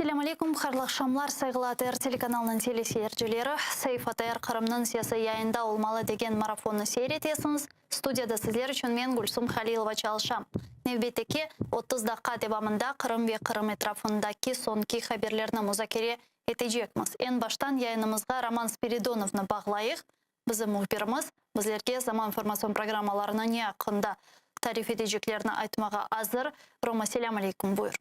Ассаляму алейкум, харлық шамлар, сайғылы АТР телеканалының телесерджілері. Сейф АТР Қырымның сиясы яйында олмалы деген марафонны сейретесіңіз. Студияда сіздер үшін мен Гүлсум Халилова чалышам. Невбетеке 30 даққа дебамында Қырым ве Қырым етрафындаки сонки хаберлерні музакере етежекміз. Ен баштан яйынымызға Роман Спиридоновны бағлайық. Бізі мұхбиріміз, бізлерге заман информацион программаларына не ақында тариф етежеклеріні айтмаға азыр. Рома, селям алейкум, бұйыр.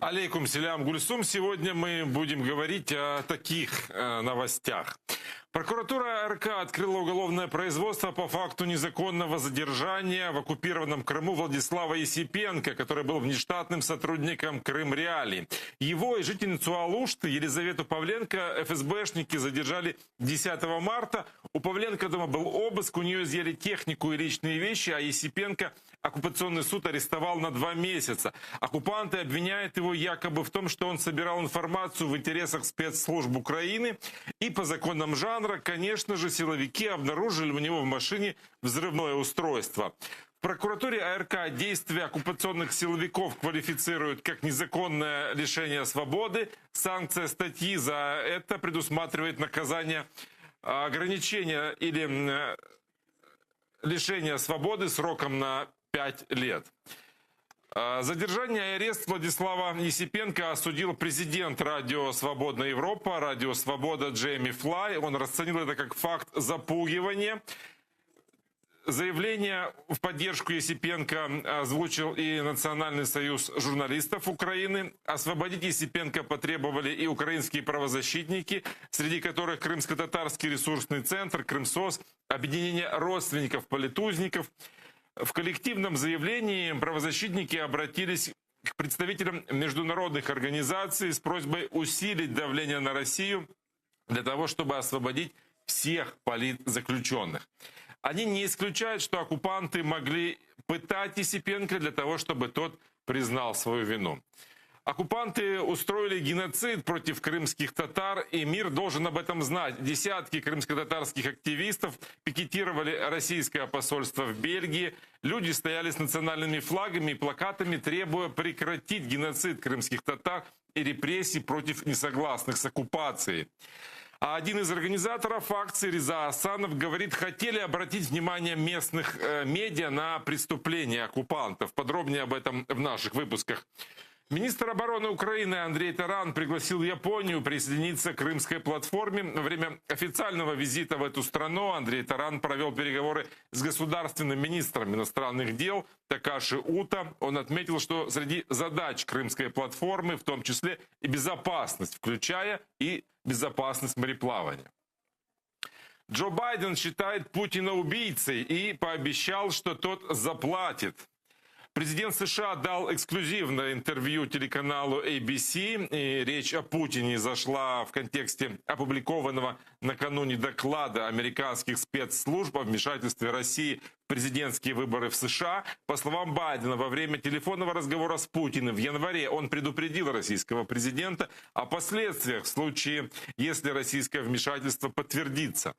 Алейкум селям, Гульсум. Сегодня мы будем говорить о таких новостях. Прокуратура РК открыла уголовное производство по факту незаконного задержания в оккупированном Крыму Владислава Есипенко, который был внештатным сотрудником Крым Реалии. Его и жительницу Алушты Елизавету Павленко ФСБшники задержали 10 марта. У Павленко дома был обыск, у нее изъяли технику и личные вещи, а Есипенко оккупационный суд арестовал на 2 месяца. Оккупанты обвиняют его якобы в том, что он собирал информацию в интересах спецслужб Украины. И по законам жанра, конечно же, силовики обнаружили у него в машине взрывное устройство. В прокуратуре АРК действия оккупационных силовиков квалифицируют как незаконное лишение свободы. Санкция статьи за это предусматривает наказание ограничения или лишения свободы сроком на 5 лет. Задержание и арест Владислава Есипенко осудил президент Радио Свободна Европа, Радио Свобода Джейми Флай. Он расценил это как факт запугивания. Заявление в поддержку Есипенко озвучил и Национальный союз журналистов Украины. Освободить Есипенко потребовали и украинские правозащитники, среди которых Крымско-татарский ресурсный центр, Крымсос, объединение родственников политузников. В коллективном заявлении правозащитники обратились к представителям международных организаций с просьбой усилить давление на Россию для того, чтобы освободить всех политзаключенных. Они не исключают, что оккупанты могли пытать Есипенко для того, чтобы тот признал свою вину. Оккупанты устроили геноцид против крымских татар, и мир должен об этом знать. Десятки крымско-татарских активистов пикетировали российское посольство в Бельгии. Люди стояли с национальными флагами и плакатами, требуя прекратить геноцид крымских татар и репрессий против несогласных с оккупацией. А один из организаторов акции, Реза Асанов, говорит, хотели обратить внимание местных медиа на преступления оккупантов. Подробнее об этом в наших выпусках. Министр обороны Украины Андрей Таран пригласил Японию присоединиться к крымской платформе. Во время официального визита в эту страну Андрей Таран провел переговоры с государственным министром иностранных дел Такаши Ута. Он отметил, что среди задач крымской платформы в том числе и безопасность, включая и безопасность мореплавания. Джо Байден считает Путина убийцей и пообещал, что тот заплатит. Президент США дал эксклюзивное интервью телеканалу ABC, и речь о Путине зашла в контексте опубликованного накануне доклада американских спецслужб о вмешательстве России в президентские выборы в США. По словам Байдена, во время телефонного разговора с Путиным в январе он предупредил российского президента о последствиях в случае, если российское вмешательство подтвердится.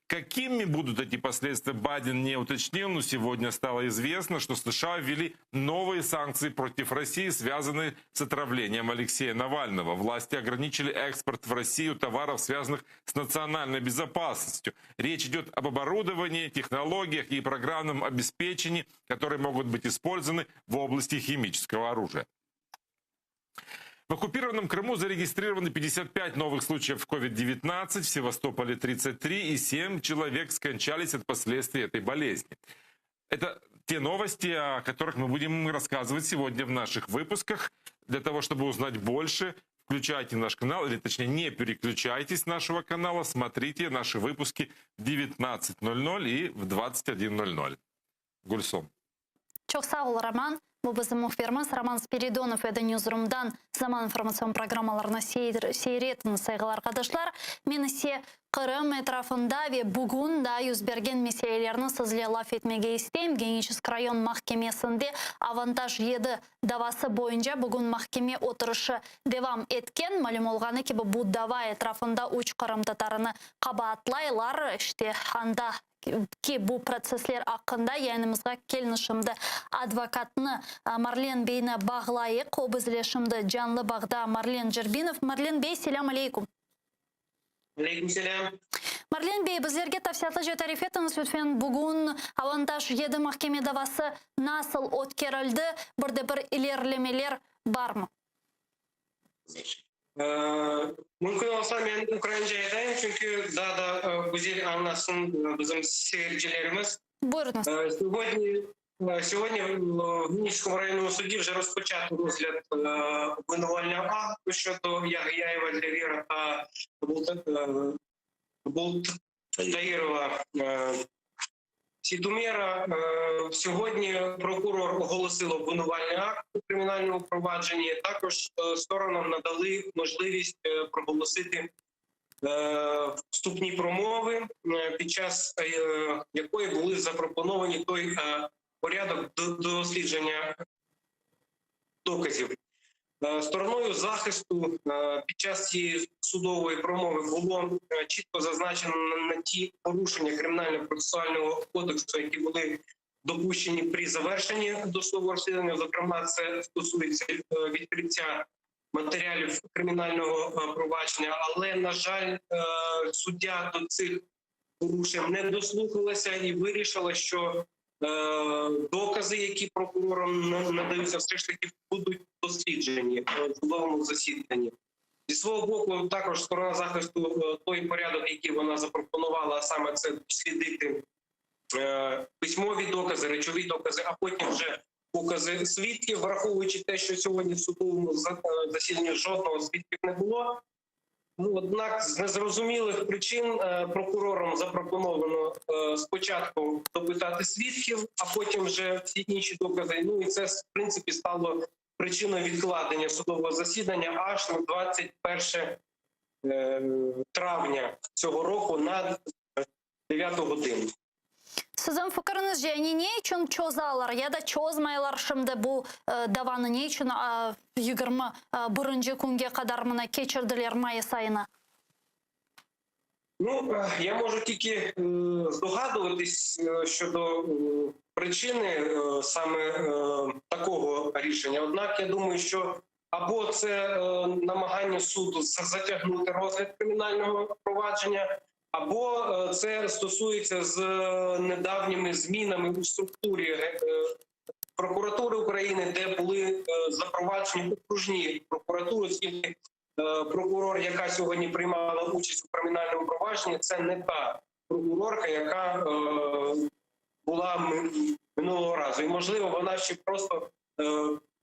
Какими будут эти последствия, Байден не уточнил, но сегодня стало известно, что США ввели новые санкции против России, связанные с отравлением Алексея Навального. Власти ограничили экспорт в Россию товаров, связанных с национальной безопасностью. Речь идет об оборудовании, технологиях и программном обеспечении, которые могут быть использованы в области химического оружия. В оккупированном Крыму зарегистрированы 55 новых случаев COVID-19, в Севастополе 33 и 7 человек скончались от последствий этой болезни. Это те новости, о которых мы будем рассказывать сегодня в наших выпусках. Для того, чтобы узнать больше, включайте наш канал, или точнее не переключайтесь с нашего канала, смотрите наши выпуски в 19:00 и в 21:00. Гульсом. Çok sağ ol, Роман. Bu bizim muhbirimiz Роман Спиридонов еді Newsroom'дан zaman informasyon программаларына сейретін сайғылар қадышлар. Мен ісе Қырым etrafında ve bugün da yüz bergen meselelerini sizle laf etmege isteyim. Genişisk rayon mahkemesinde avantaj 7 davası boyunca bugün mahkeme oturuşu devam etken. Malum olğanı ki bu dava etrafında uç Kırım tatarını qabaatlaylar. İşte anda ки бу процесслер ақында яйнымызға келнішімді адвокатны Марлен Бейні бағлайы қобызлешімді жанлы бағда Марлен Жербинов. Марлен Бей, селям алейкум. Алейкум селям. Марлен Бей, біздерге тапсиятлы жетариф етіңіз өтфен бүгін авантаж еді махкеме давасы насыл өткерілді, бірде-бір илерлемелер бар ма? Мүмкін olsa мен Украинca айтайын, çünkü daha da güzel anlasın bizim seyircilerimiz. Buyurunuz. Сьогодні в Вінницькому районному суді вже розпочато розгляд обвинувального акту щодо Ягяєва Левіра та Бултаїрова Сідумєра. Сьогодні прокурор оголосив обвинувальний акт у кримінальному провадженні. Також сторонам надали можливість проголосити вступні промови, під час якої були запропоновані той порядок дослідження доказів. Стороною захисту під час цієї судової промови було чітко зазначено на ті порушення Кримінально-процесуального кодексу, які були допущені при завершенні досудового розслідування. Зокрема, це стосується відкриття матеріалів кримінального провадження. Але, на жаль, суддя до цих порушень не дослухалася і вирішила, що докази, які прокурором надаються, все ж таки будуть досліджені в судовому засіданні. Зі свого боку, також сторона захисту той порядок, який вона запропонувала, а саме це дослідити письмові докази, речові докази, а потім вже покази свідків, враховуючи те, що сьогодні в судовому засіданні жодного свідків не було. Однак з незрозумілих причин прокурором запропоновано спочатку допитати свідків, а потім вже всі інші докази. І це, в принципі, стало причиною відкладення судового засідання аж на 21 травня цього року на 9 годину. Сіздің фікіріңіз және не үшін чозалар, яда чозмайлар шымды бұл даваны не үшін 21 күнге қадар мына кечірділер майыс айына? Я можу тільки здогадуватись щодо причини саме такого рішення. Однак я думаю, що або це намагання суду затягнути розгляд кримінального провадження, або це стосується з недавніми змінами у структурі прокуратури України, де були запроваджені окружні прокуратури, оскільки прокурор, яка сьогодні приймала участь у кримінальному провадженні, це не та прокурорка, яка була минулого разу. І, можливо, вона ще просто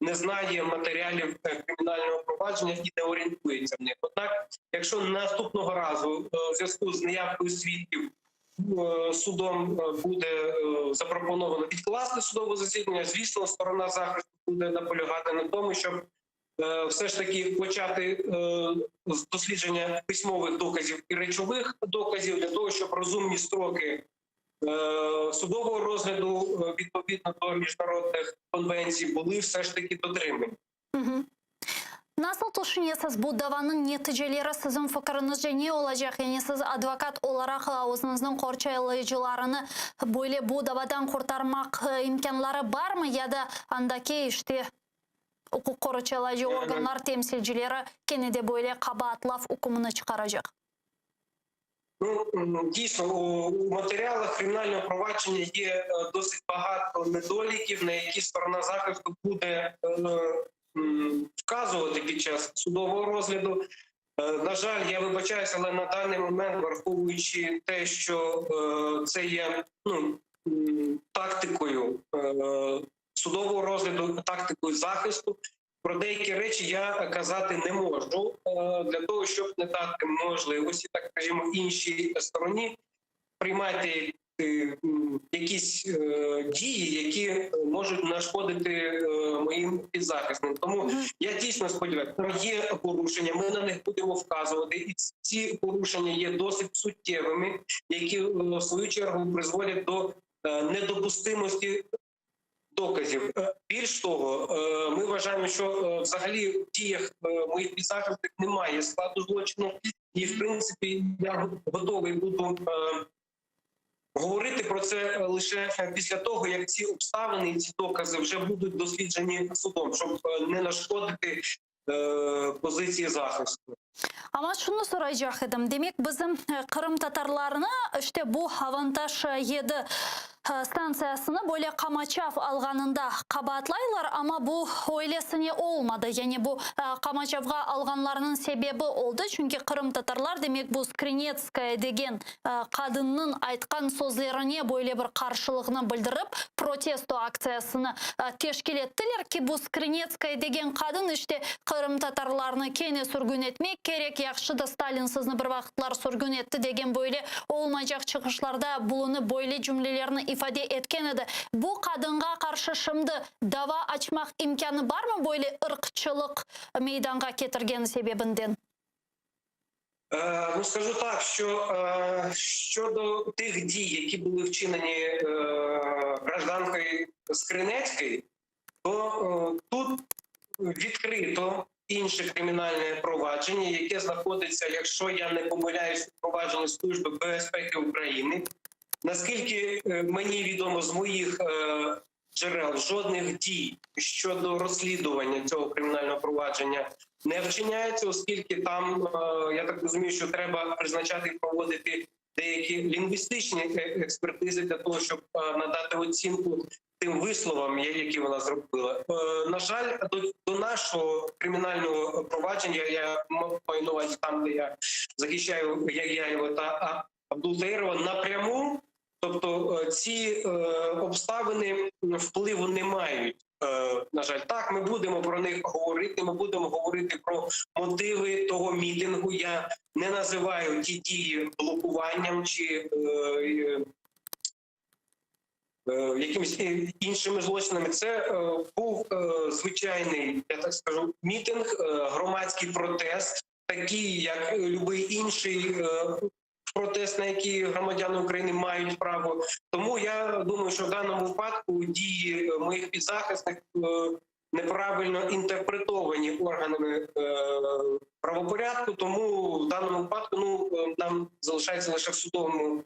не знає матеріалів кримінального провадження і не орієнтується в них. Однак, якщо наступного разу в зв'язку з неявкою свідків судом буде запропоновано відкласти судове засідання, звісно, сторона захисту буде наполягати на тому, щоб все ж таки почати з дослідження письмових доказів і речових доказів для того, щоб розумні строки судового розгляду відповідно до міжнародних конвенцій були все ж таки дотримані. Насыл тұшынесіз бұл даваның нетижелері сіздің фікіріңіз және олажақ, яғни сіз адвокат оларақ өзіңіздің қорчайлы бөле бұл давадан құртармақ имканлары бар ма, яда андаке іште құқық қорчайлы органлар темсілжілері кенеде бөле қабатлав үкіміні шығарajaq? Дійсно, у матеріалах кримінального провадження є досить багато недоліків, на які сторона захисту буде вказувати під час судового розгляду. На жаль, я вибачаюся, але на даний момент, враховуючи те, що це є тактикою судового розгляду, тактикою захисту, про деякі речі я казати не можу, для того, щоб не дати можливості, так скажімо, іншій стороні приймати якісь дії, які можуть нашкодити моїм підзахисним. Тому я дійсно сподіваюся, там є порушення, ми на них будемо вказувати, і ці порушення є досить суттєвими, які в свою чергу призводять до недопустимості доказів. Більш того, ми вважаємо, що взагалі в діях моїх підзахисних немає складу злочину, і в принципі я готовий буду говорити про це лише після того, як ці обставини і ці докази вже будуть досліджені судом, щоб не нашкодити позиції захисту. Ама шуны сұрайжақ едім. Демек, біздің Қырым татарларына іште бұл авантаж еді станциясыны бөле Қамачав алғанында қабатлайлар, ама бұл ойлесіне олмады. Яғни бұл Қамачавға алғанларының себебі олды. Чүнки Қырым татарлар, демек, бұл Скринецкая деген қадынның айтқан сөздеріне бөле бір қаршылығына білдіріп, протесто акциясыны тешкелеттілер ки бұл Скринецкая деген қадын іште Қырым татарларыны кене сүргін етмек керек, яқшыда Сталин сізні бір вақытлар сүргін етті деген бөле олмайжақ шығышларда бұлыны бөле жүмлелеріні ифаде еткен еді. Бұл қадынға қаршы шымды дава açmaq имканы бар ма бөле ырқчылық мейданға кетірген себебінден? Ну, скажу так, що щодо тих дій, які були вчинені гражданкою Скринецької, то тут відкрито інше кримінальне провадження, яке знаходиться, якщо я не помиляюсь, у провадженні Служби безпеки України. Наскільки мені відомо з моїх джерел, жодних дій щодо розслідування цього кримінального провадження не вчиняється, оскільки там, я так розумію, що треба призначати і проводити деякі лінгвістичні експертизи для того, щоб надати оцінку тим висловам, які вона зробила. На жаль, до нашого кримінального провадження, я маю на увазі там, де я захищаю Яяєва та Абдултаєрова, напряму, тобто ці обставини впливу не мають. На жаль, так, ми будемо про них говорити, ми будемо говорити про мотиви того мітингу. Я не називаю ті дії блокуванням чи якимись іншими злочинами. Це був звичайний, я так скажу, мітинг, громадський протест, такий, як будь-який інший протест, на який громадяни України мають право. Тому я думаю, що в даному випадку дії моїх підзахисних неправильно інтерпретовані органами правопорядку, тому в даному випадку нам залишається лише в судовому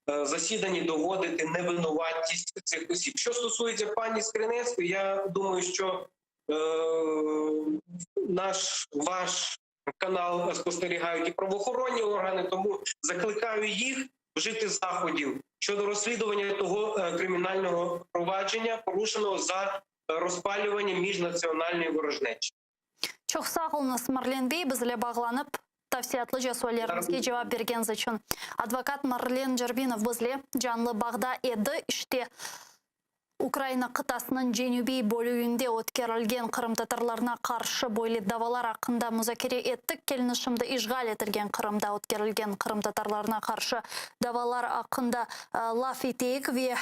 засіданні доводити невинуватість цих осіб. Що стосується пані Скринецької, я думаю, що ваш канал спостерігають і правоохоронні органи, тому закликаю їх вжити заходів щодо розслідування того кримінального провадження, порушеного за розпалювання міжнаціональної ворожнечі. Çok sağ olunuz Марлен Бей, bizle bağlanıp tavsiyatlы жасуаларыңызға жауап бергеніңіз үшін. Адвокат Марлен Жербинов bizle canlı bağda еді. İşte Украина қытасының Женюбей бөлігінде өткерілген Қырым татарларына қаршы бойлы давалар ақында музакире еттік. Келінішімді ишғал етілген Қырымда өткерілген Қырым татарларына қаршы давалар ақында лаф етейік ве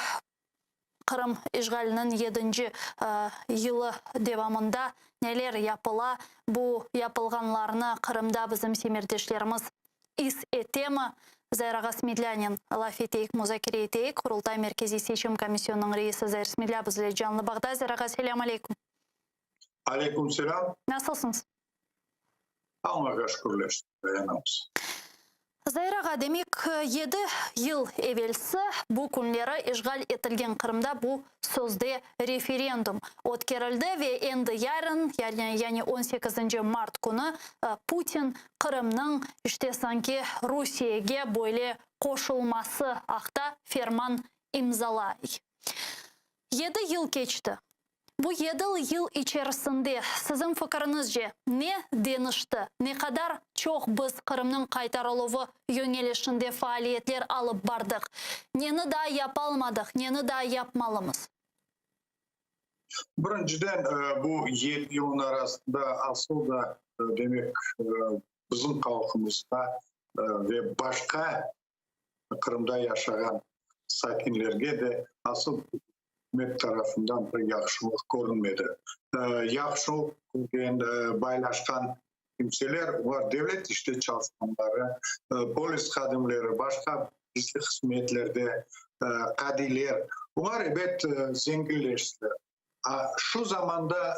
Қырым ишғалінің 7-ші елі девамында нелер япыла. Бұл япылғанларына Қырымда біздің семердешлеріміз ис етемі. Зайраға Смедлянин лаф етейік, музакире етейік. Құрылтай меркези сечім комиссионның рейсі Зайр Смедля бізле жанлы бағда. Зайраға, селям алейкум. Алейкум селям. Насылсыңыз? Аллаға шүкірлер, даянамыз. Зайраға, демек, 7 ел евелсі бұл күнлері ишғал етілген Қырымда бұл сөзде референдум өткерілді ве енді ярын, яғни 18 март күні Путин Қырымның іште санки Русияге бойлы қошылмасы ақта ферман имзалай. 7 ел кечті. Bu 7 yıl içerisinde sizin fikrinizce ne denişti? Ne kadar çok biz Kırım'ın kaytarılığı yönelişinde faaliyetler alıp bardık? Neni daha yapalmadık, neni daha yapmalımız? Біріншіден, bu 7 yılın arasında asıl da demek bizim halkımızda ve başka Kırım'da yaşayan sakinlerge de asıl hükümet tarafından bir yaxşılık görünmedi. Yaxşılık baylaşkan kimseler var, devlet işte çalışanları, polis kadimleri, başka bizlik hizmetlerde kadiler. Bunlar evet zenginleşti. Şu zamanda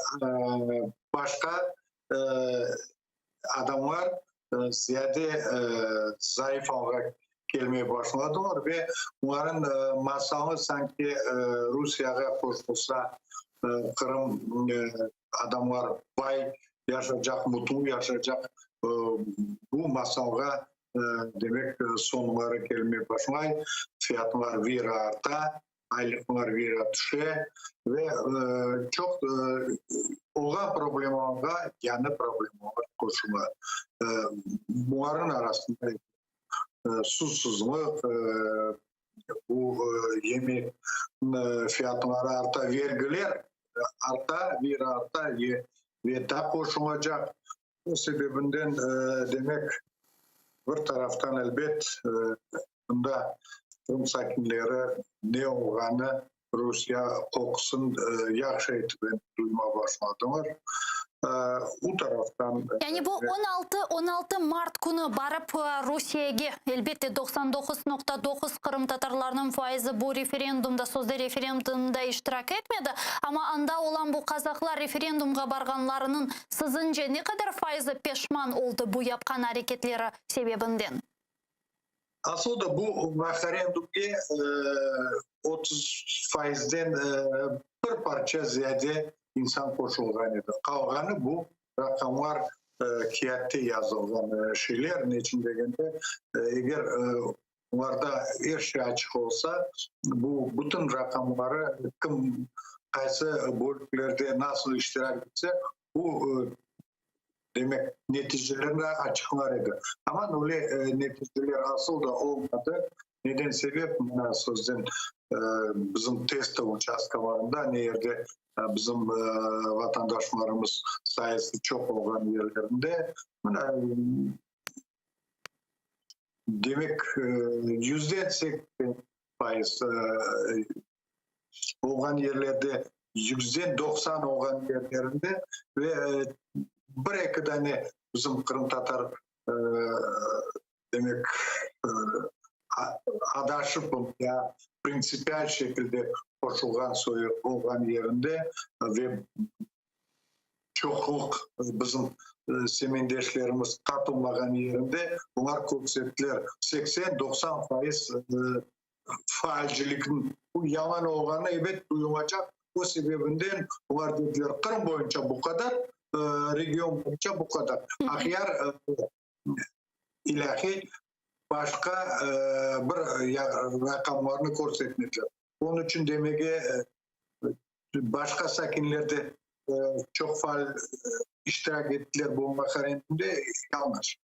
başka adamlar ziyade zayıf olarak gelmeye başladılar ve onların masalı sanki Rusya'ya koşulsa Kırım adamlar bay yaşayacak, mutlu yaşayacak bu masalı demek sonları gelmeye başlayı, fiyatlar bir arta, aylıklar bir düşe ve çok olan problemler yani problemler koşullar. Bunların arasında susuzluk, bu yemek fiyatları arta, vergiler arta, bir arta ve daha koşulacak. O sebebinden demek bir taraftan elbet bunda Kırım sakinleri ne olğanı Rusya kokusun yaxşı etibən duyma başladılar. Bu taraftan Yani bu 16 Mart günü barıp Rusya'ya elbette 99.9 Kırım Tatarlarının faizi bu referendumda, sözde referendumda iştirak etmedi. Ama anda olan bu Kazaklar referendumga barganlarının sizce ne kadar faizi peşman oldu bu yapkan hareketleri sebebinden? Aslında bu referendumga 30%'den bir parça ziyade insan koşulgan edi. Kalganı bu rakamlar kağıtta yazılgan şeyler. Ne için degende eğer onlarda her şey açık olsa bu bütün rakamları kim kaysı bölgelerde nasıl iştirak etse bu demek neticelerine açıklar edi. Ama öyle neticeler asıl da olmadı. Neden sebep? Sözden bizim test участkalarında nerede bizim vatandaşlarımız sayısı çok olan yerlerinde demek %80% olan yerlerde %90 olan yerlerinde ve bir iki tane bizim Kırım Tatar demek adaşıp ya prinsipiyel şekilde koşulgan soyu olan yerinde ve çokluk bizim semendeşlerimiz katılmagan yerinde bunlar konseptler 80-90% faalcilikin bu yalan olğanı evet duyulacak. O sebebinden bunlar dediler Kırım boyunca bu kadar, region boyunca bu kadar. Ahyar ilahi başka bir rakamlarını korsatmayacak. Onun için demek ki başka sakinlerde çok faal iştirak ettiler bu referandumda yanlış.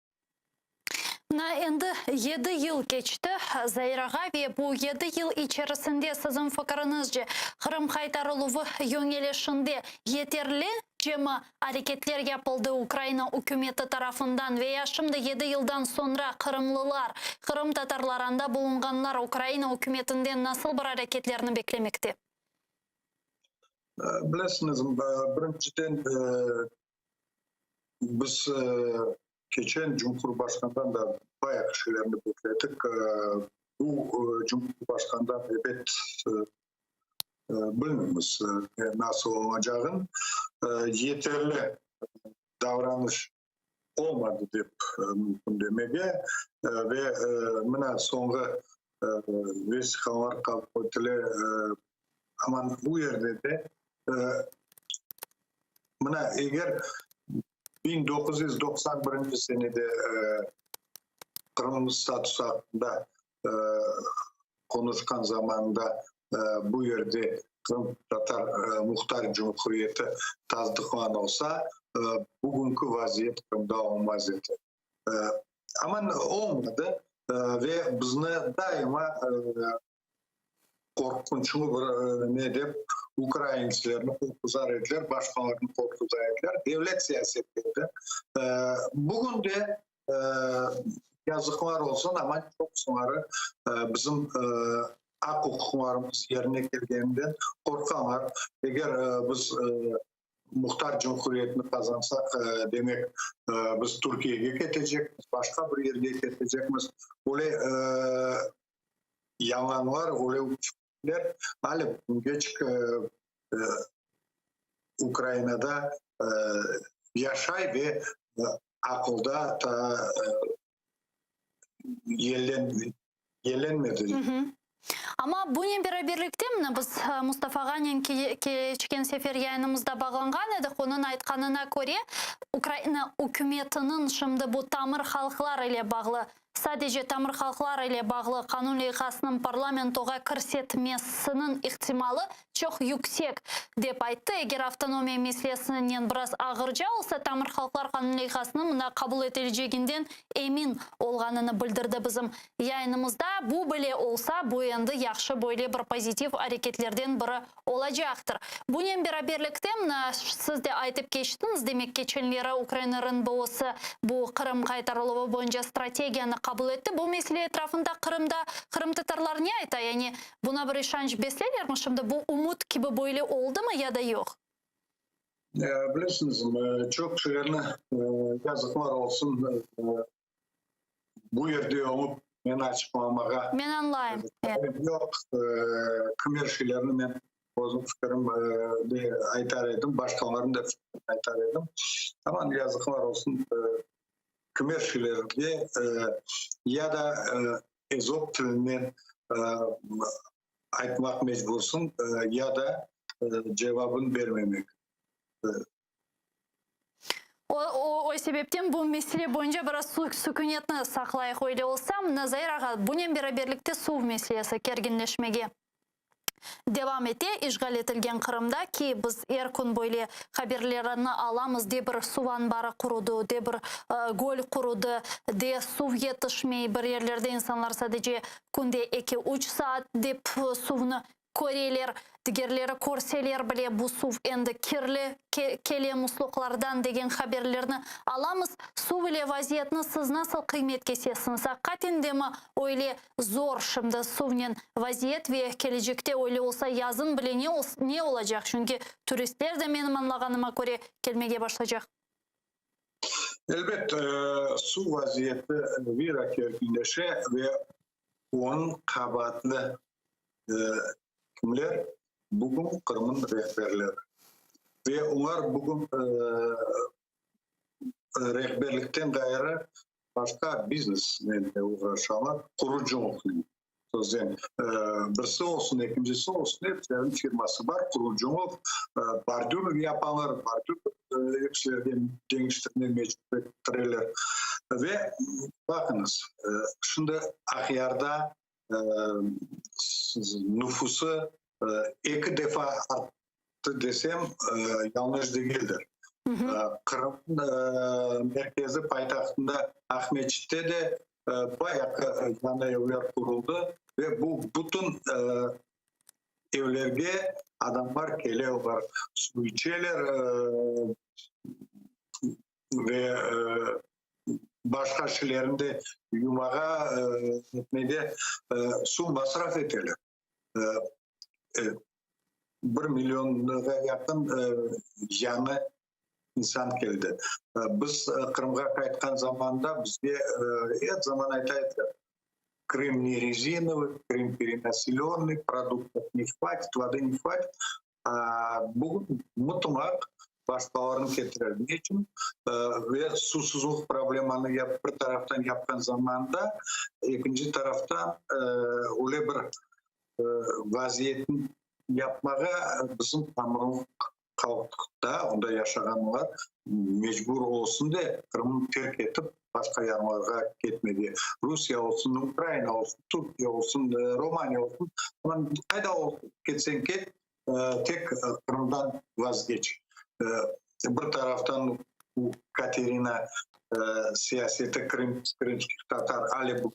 Endi 7 yıl geçti Zayrağa ve bu 7 yıl içerisinde sizin fikrinizce Kırım kaytarılığı yönelişinde yeterli mi hareketler yapıldı Ukrayna hükümeti tarafından veya şimdi 7 yıldan sonra Kırımlılar, Kırım Tatarlarında bulunganlar Ukrayna hükümetinden nasıl bir hareketlerini beklemekte? Bilesiniz, birinciden biz geçen Cumhurbaşkanı'ndan da bayağı şeylerini bekledik. Bu Cumhurbaşkanı'ndan evet bilmiyoruz nasıl olacağını. Yeterli davranış olmadı deyip mümkün demeye ve buna sonra vesikalar kabul edilir. Ama bu yerde de buna eğer 1991 senede Kırım statüsü hakkında konuşkan zamanında bu yerde Kırım Tatar Muhtar Cumhuriyeti tasdiklan olsa bugünkü vaziyet Kırım'da olmaz idi. Ama olmadı ve bizni daima korkunçlu bir ne deyip Ukraynaçılarını korkuzar ettiler, başkalarını korkuzar ettiler. Devlet siyasetleri. Bugün de yazıklar olsun ama çok sonra bizim hak hukuklarımız yerine geldiğinden korkanlar. Eğer biz Muhtar Cumhuriyetini kazansak demek biz Türkiye'ye gidecekmiz, başka bir yere gidecekmiz. Öyle yalanlar, öyle fikirler. Hali geç Ukrayna'da yaşay ve akılda yerden еленмеді. Ama bunun birlikte mi biz Mustafa Ganyan geçken sefer yayınımızda bağlangan edik. Onun aytkanına göre Ukrayna hükümetinin şimdi bu tamir halklar ile bağlı sadece tamir halklar ile bağlı kanun loyihasının parlamentoga kirsetmesinin ihtimali çok yüksek dep aytты. Eğer avtonomiya meselesinden biraz ağırca olsa tamir halklar kanun loyihasının buna kabul edileceğinden emin olganını bildirdi bizim yayınımızda. Bu bile olsa bu endi yaxşı böyle bir pozitiv hareketlerden biri olacaktır. Bunun beraberlikte siz de aytıp geçtiniz, demek geçenleri Ukrayna'nın bu Kırım kaytarılığı boyunca stratejiyani kabul etti. Bu mesele etrafında Kırım Tatarlar ne ayta? Yani buna bir işanç beslerler mi şimdi? Bu umut gibi böyle oldu mu ya da yok? Bilirsiniz, çok şeylerine yazıklar olsun. Bu yerde olup men açıklamağa. Men anlayayım. Yok, kommerşilerini men bozuk fikrim aytar edim. Başkalarını da aytar edim. Ama yazıklar olsun. Kommerşilerge ya da ezop tilinden aytmak mecbursun ya da cevabını vermemek. O sebepten bu mesele boyunca biraz sükunetini saklayık öyle olsam, Nazayir ağa, bunun beraberlikte su meselesi kerginleşmege devam etti. İşgal etilgen Kırım'da ki biz erkun böyle haberlerini alamız de bir su anbarı kurudu, de bir gol kurudu, de su yetişmeyi bir yerlerde insanlar sadece kunde 2-3 saat dep suvunu koreler, diğerleri korseler bile bu su endi kirli kele musluklardan degen haberlerini alamız. Su ile vaziyetini siz nasıl kıymet kesesiniz? Hakikaten de mi öyle zor şimdi suvun vaziyet ve gelecekte öyle olsa yazın bile ne olacak? Çünkü turistler de benim anlağanıma göre gelmeye başlayacak. Elbette su vaziyeti bir erkenleşe ve onun kabahatli kimler? Bugün Kırım'ın rehberleri. Ve onlar bugün rehberlikten gayrı başka biznesle uğraşanlar, kuruculuk. Yani, birisi olsun, ikincisi olsun, hepsinin firması var, kuruculuk, bardür yapanlar, bardür hepsilerden değiştirmeye mecbur ettirirler. Ve bakınız, şimdi Ahyar'da nüfusu 2 defa arttı desem yanlış değildir. Kırım'ın merkezi payitahtında Ahmetçik'te de bayağı yana evler kuruldu ve bu bütün evlerge adamlar geliyorlar, su içerler ve başka şeylerinde yumağa su masraf ederler. 1 milyona yakın yanı insan geldi. Biz Kırım'a kayıtkan zamanda bizde her zaman aytaydı. Крым не резиновый, Крым перенаселенный, продуктов не хватит, воды не хватит. Bugün mutlak başkalarını getirdiği için ve susuzluk problemini bir taraftan yapkan zamanda ikinci taraftan öyle bir vaziyetin yapmaya bizim tamamımız kalktıkta onda yaşayanlar mecbur olsun diye Kırım'ı terk edip başka yerlere gitmedi. Rusya olsun, Ukrayna olsun, Türkiye olsun, Romanya olsun. Ama kayda olsun, gitsen git, tek Kırım'dan vazgeç. Bir taraftan bu Katerina siyaseti Kırımski Tatar Ali bu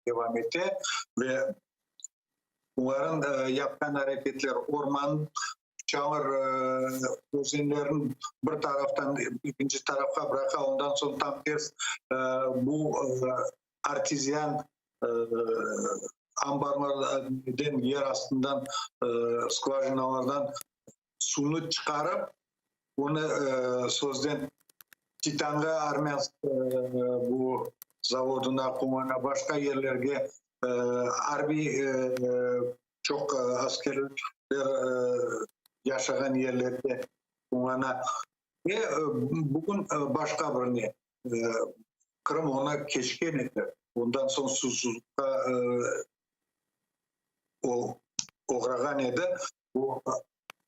devam etti ve onların yapkan hareketler orman, çamur özenlerin bir taraftan ikinci tarafa bırakı ondan sonra tam ters bu artizyan ambarlardan yer astından skvajinalardan sunu çıkarıp onu sözden Titanga Armyansk bu zavoduna, kumana başka yerlerge harbi çok askerler yaşayan yerlerde kumana ve bugün başka bir ne Kırım ona keşke etti. Ondan soň susuzlukka uğragan edi. Bu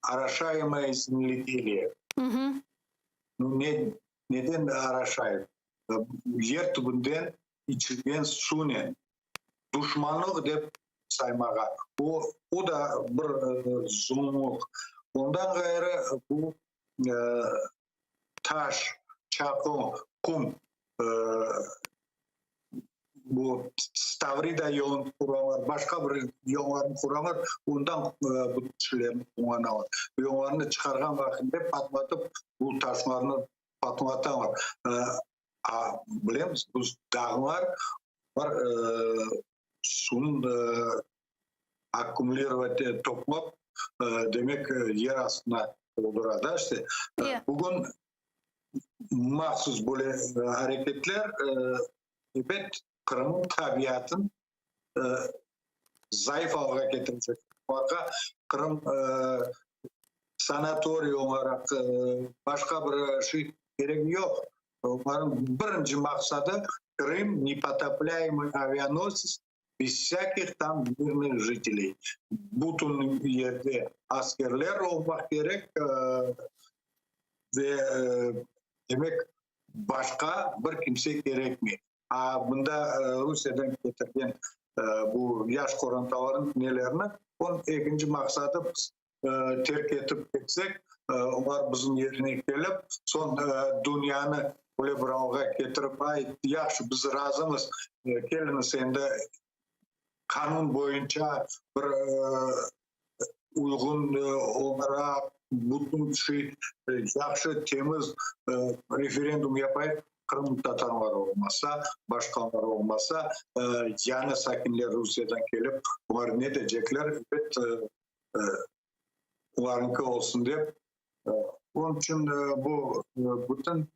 Araşayma isimli geliyor. Neden Araşay? Yer tübünden içilgen suyla düşmanlık dep saymaga. O da bir zulmluk. Ondan gayrı bu taş, çakıl, kum, bu Stavrida yolun kuramar, başka bir yolların kuramar, ondan bu kişilerin kullanıyorlar. Yollarını çıkargan vakitte patlatıp bu taşlarını patlatamar. Bilemiz, bu dağlar var, suyun akkumulirovat toplap demek yer aslında doldurada işte. Bugün mahsus böyle hareketler evet Kırım'ın tabiatın zayıf hale getirecek. Fakat Kırım sanatoriy olarak başka bir şey gerek yok. Onların birinci maksadı Крым непотопляемый авианосец без всяких там мирных жителей. Bütün yerde askerler olmak gerek ve demek başka bir kimse gerekmiyor. Bunda Rusya'dan getirgen bu yaş korantaların nelerini onun ikinci maksadı terk etip gitsek onlar bizim yerine gelip son dünyanı böyle bir alga getirip yaxşı biz razımız gelin sende kanun boyunca bir uygun olarak bütün şey yaxşı temiz referandum yapayıp Kırım Tatarlar olmasa, başkanlar olmasa yani sakinler Rusya'dan gelip onlar ne diyecekler? Evet, onlarınki olsun diye. Onun için bu bütün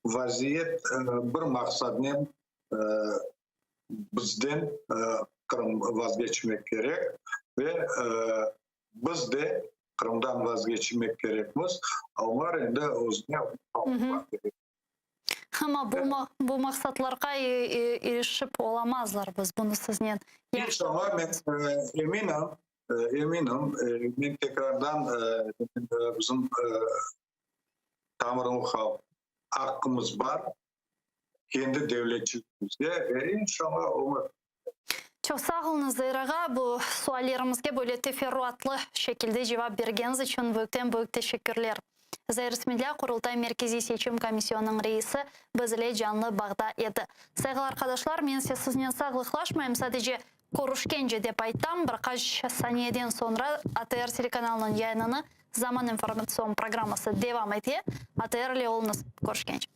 vaziyet bir maksadını bizden Kırım vazgeçmek gerek ve biz de Kırım'dan vazgeçmek gerekmez. Onlar indi özüne almak gerek. Ama bu maksatlarga erişip olamazlar biz bunu sizden. İnşallah ben eminim ben tekrardan bizim Tamırın hakkımız var. Kendi devletçiliğimizde ve inşallah olur. Çok sağ olun Zeyrağa. Bu suallerimizge böyle teferruatlı şekilde cevap bergeniz için büyük teşekkürler. Zeyr İsmail'a Kurultay Merkezi Seçim Komissiyonu'nun reisi bizle canlı bağda edi. Sayılı arkadaşlar, men sizden sağlıklaşmayayım. Sadece konuşkence dep ayttam. Birkaç saniyeden sonra ATR telekanalının yayınını Zaman informasyon programması devam ediyor. ATR ile olunuz. Konuşkence.